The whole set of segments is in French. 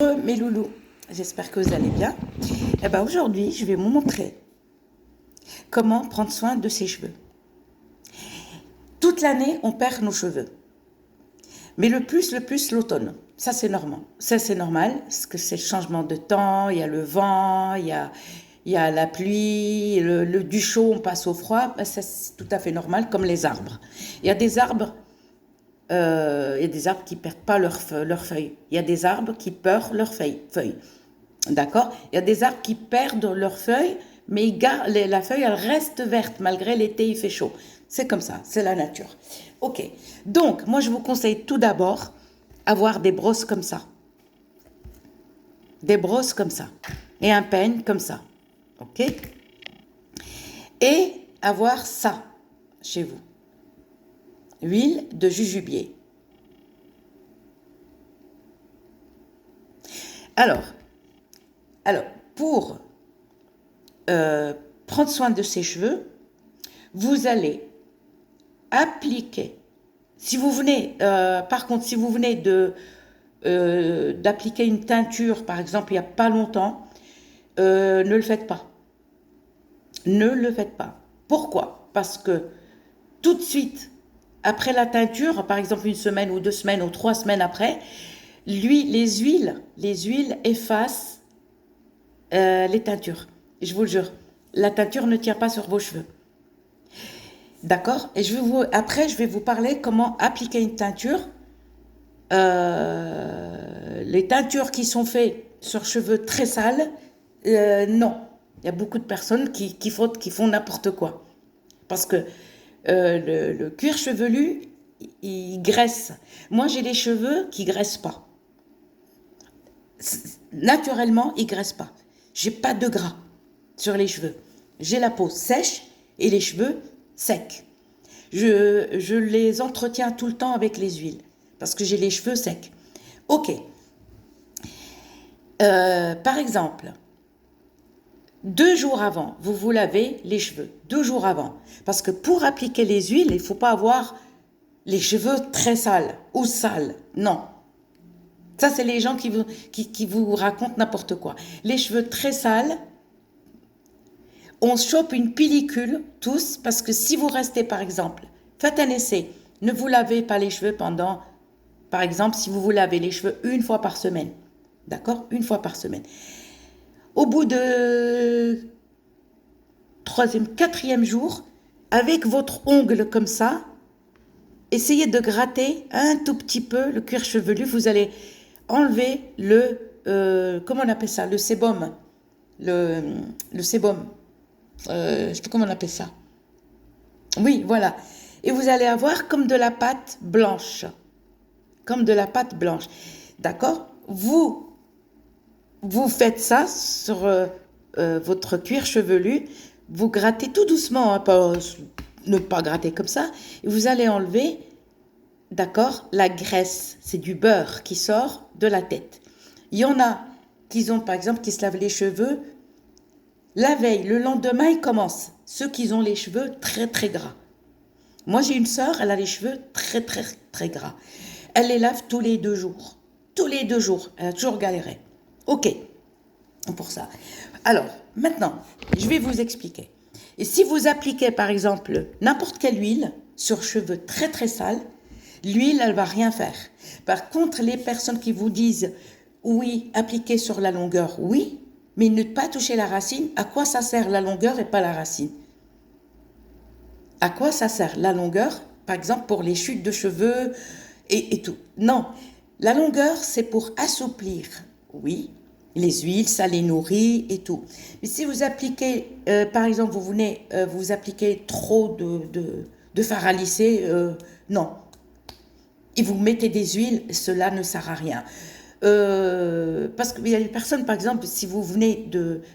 Mes loulous, j'espère que vous allez bien. Aujourd'hui, je vais vous montrer comment prendre soin de ses cheveux. Toute l'année, on perd nos cheveux. Mais le plus, l'automne. Ça, c'est normal. Ça, c'est normal, parce que c'est le changement de temps, il y a le vent, il y a la pluie, du chaud, on passe au froid. Ça, c'est tout à fait normal, comme les arbres. Il y a des arbres qui perdent pas leurs feuilles. Il y a des arbres qui perdent leurs feuilles. D'accord? Il y a des arbres qui perdent leurs feuilles, mais la feuille, elle reste verte malgré l'été, il fait chaud. C'est comme ça, c'est la nature. Ok. Donc, moi, je vous conseille tout d'abord avoir des brosses comme ça. Des brosses comme ça. Et un peigne comme ça. Ok? Et avoir ça chez vous. Huile de jujubier. Alors, pour prendre soin de ses cheveux, vous allez appliquer. Si vous venez, par contre, si vous venez d'appliquer une teinture, par exemple, il n'y a pas longtemps, ne le faites pas. Ne le faites pas. Pourquoi? Parce que tout de suite, après la teinture, par exemple une semaine ou 2 semaines ou 3 semaines après, les huiles effacent les teintures. Je vous le jure, la teinture ne tient pas sur vos cheveux. D'accord? Et après, je vais vous parler comment appliquer une teinture. Les teintures qui sont faites sur cheveux très sales, non. Il y a beaucoup de personnes qui font n'importe quoi. Parce que le cuir chevelu, il graisse. Moi, j'ai les cheveux qui graissent pas. Naturellement, ils graissent pas. J'ai pas de gras sur les cheveux. J'ai la peau sèche et les cheveux secs. Je les entretiens tout le temps avec les huiles parce que j'ai les cheveux secs. Ok. Par exemple, 2 jours avant, vous vous lavez les cheveux. 2 jours avant. Parce que pour appliquer les huiles, il ne faut pas avoir les cheveux très sales ou sales. Non. Ça, c'est les gens qui vous racontent n'importe quoi. Les cheveux très sales, on chope une pellicule, tous, parce que si vous restez, par exemple, faites un essai, ne vous lavez pas les cheveux pendant, par exemple, si vous vous lavez les cheveux 1 fois par semaine, d'accord? 1 fois par semaine. Au bout de 3e, 4e jour, avec votre ongle comme ça, essayez de gratter un tout petit peu le cuir chevelu, vous allez enlever comment on appelle ça? Le sébum. Le sébum. Je sais pas comment on appelle ça. Oui, voilà. Et vous allez avoir comme de la pâte blanche. Comme de la pâte blanche. D'accord? Vous faites ça sur votre cuir chevelu. Vous grattez tout doucement, hein, ne pas gratter comme ça. Et vous allez enlever, d'accord, la graisse. C'est du beurre qui sort de la tête. Il y en a par exemple, qui se lavent les cheveux la veille, le lendemain, ils commencent. Ceux qui ont les cheveux très très gras. Moi, j'ai une sœur, elle a les cheveux très très très gras. Elle les lave tous les 2 jours. Tous les 2 jours. Elle a toujours galéré. Ok, pour ça. Alors, maintenant, je vais vous expliquer. Et si vous appliquez, par exemple, n'importe quelle huile sur cheveux très très sales, l'huile, elle va rien faire. Par contre, les personnes qui vous disent, oui, appliquez sur la longueur, oui, mais ne pas toucher la racine, à quoi ça sert la longueur et pas la racine? À quoi ça sert la longueur, par exemple pour les chutes de cheveux et tout? Non, la longueur c'est pour assouplir, oui, les huiles, ça les nourrit et tout. Mais si vous appliquez, par exemple, vous appliquez trop de fard à lisser, non. Et vous mettez des huiles, cela ne sert à rien. Parce qu'il y a des personnes, par exemple, si vous venez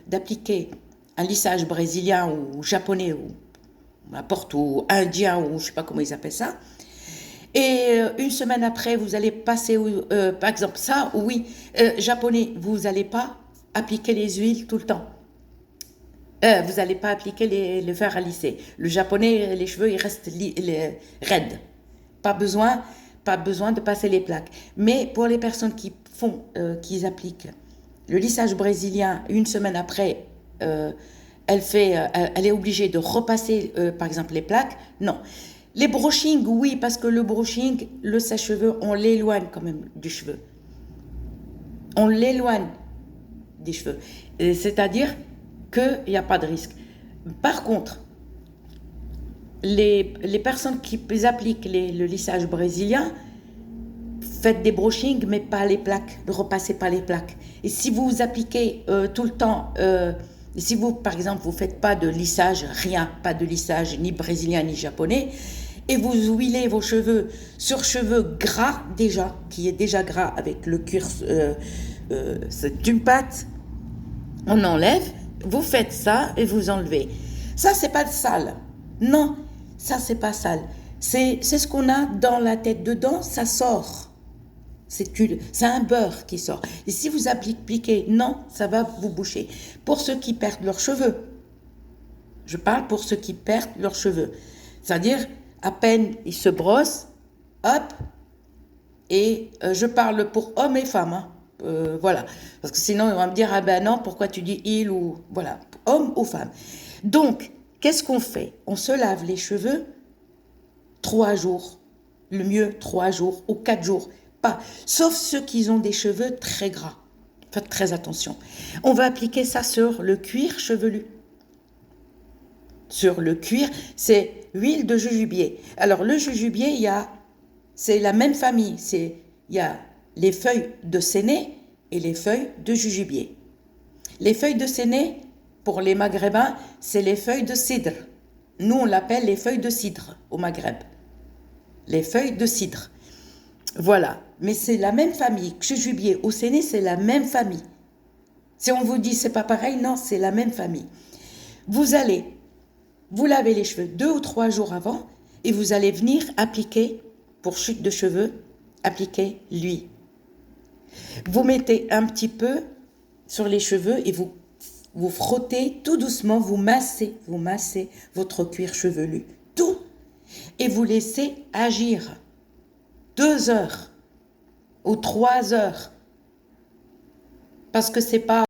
d'appliquer un lissage brésilien ou japonais ou n'importe ou indien ou je ne sais pas comment ils appellent ça, et 1 semaine après, vous allez passer, par exemple ça, oui, japonais, vous n'allez pas appliquer les huiles tout le temps. Vous n'allez pas appliquer le fer à lisser. Le japonais, les cheveux, ils restent raides. Pas besoin de passer les plaques. Mais pour les personnes qui font, qu'ils appliquent le lissage brésilien, une semaine après, elle est obligée de repasser, par exemple, les plaques. Non. Les brushing, oui, parce que le brushing, le sèche-cheveux, on l'éloigne quand même du cheveu. On l'éloigne des cheveux. C'est-à-dire qu'il n'y a pas de risque. Par contre, les personnes qui appliquent le lissage brésilien, faites des brushing, mais pas les plaques. Ne repassez pas les plaques. Et si vous appliquez tout le temps, si vous, par exemple, vous ne faites pas de lissage, rien, pas de lissage ni brésilien ni japonais, et vous huilez vos cheveux sur cheveux gras déjà, qui est déjà gras avec le cuir, c'est une pâte, on enlève, vous faites ça et vous enlevez. Ça, c'est pas sale. Non, ça, c'est pas sale. C'est ce qu'on a dans la tête dedans, ça sort. C'est un beurre qui sort. Et si vous appliquez, non, ça va vous boucher. Pour ceux qui perdent leurs cheveux, je parle pour ceux qui perdent leurs cheveux. C'est-à-dire, à peine ils se brossent, hop, et je parle pour hommes et femmes, hein, voilà. Parce que sinon, ils vont me dire, ah ben non, pourquoi tu dis il ou, voilà, homme ou femme. Donc, qu'est-ce qu'on fait? On se lave les cheveux 3 jours, le mieux 3 jours ou 4 jours. Pas, sauf ceux qui ont des cheveux très gras. Faites très attention. On va appliquer ça sur le cuir chevelu. Sur le cuir, c'est huile de jujubier. Alors le jujubier, c'est la même famille. Il y a les feuilles de séné et les feuilles de jujubier. Les feuilles de séné, pour les Maghrébins, c'est les feuilles de cidre. Nous, on l'appelle les feuilles de cidre au Maghreb. Les feuilles de cidre. Voilà, mais c'est la même famille. Jujubier ou séné, c'est la même famille. Si on vous dit c'est pas pareil, non, c'est la même famille. Vous lavez les cheveux 2 ou 3 jours avant et vous allez venir appliquer, pour chute de cheveux, appliquer l'huile. Vous mettez un petit peu sur les cheveux et vous frottez tout doucement, vous massez votre cuir chevelu, tout, et vous laissez agir 2 heures ou 3 heures, parce que c'est pas